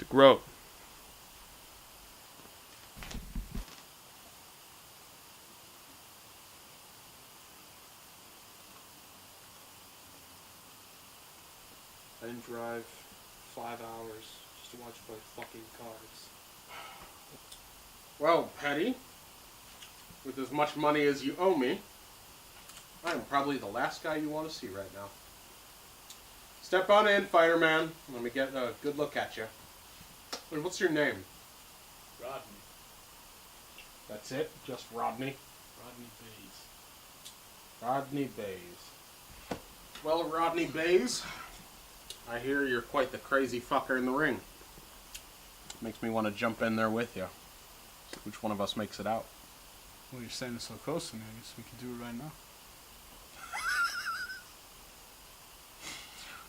Groat. I didn't drive 5 hours just to watch you play fucking cards. Well, Petty, with as much money as you owe me, I am probably the last guy you want to see right now. Step on in, fighter man. Let me get a good look at you. Wait, what's your name? Rodney. That's it? Just Rodney? Rodney Bays. Rodney Bays. Well, Rodney Bays, I hear you're quite the crazy fucker in the ring. Makes me want to jump in there with you. See which one of us makes it out. Well, you're standing so close to me, I guess we can do it right now.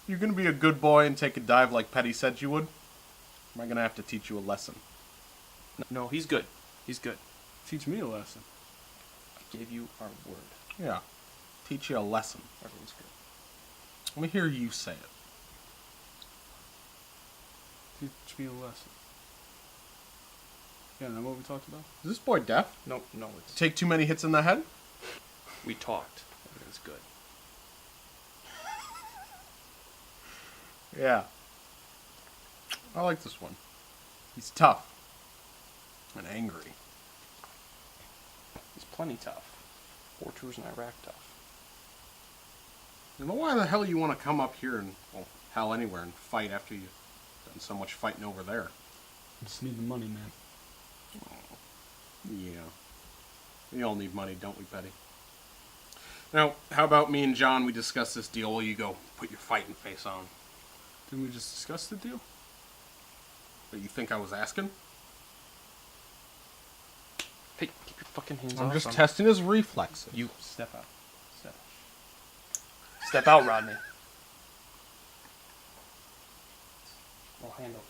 You're going to be a good boy and take a dive like Petty said you would? Or am I going to have to teach you a lesson? No, he's good. He's good. Teach me a lesson. I gave you our word. Yeah. Teach you a lesson. Everyone's good. Let me hear you say it. Teach me a lesson. Yeah, that what we talked about? Is this boy deaf? No, it's... Take too many hits in the head? We talked. Everything's good. Yeah. I like this one. He's tough. And angry. He's plenty tough. 4 tours in Iraq tough. You know why the hell you want to come up here and, well, hell, anywhere and fight after you've done so much fighting over there? I just need the money, man. Oh, yeah. We all need money, don't we, Petty? Now, how about me and John, we discuss this deal while you go put your fighting face on? Didn't we just discuss the deal? But you think I was asking? Hey, keep your fucking hands off. I'm just testing his reflexes. You step out. Step out, Rodney. I'll handle it.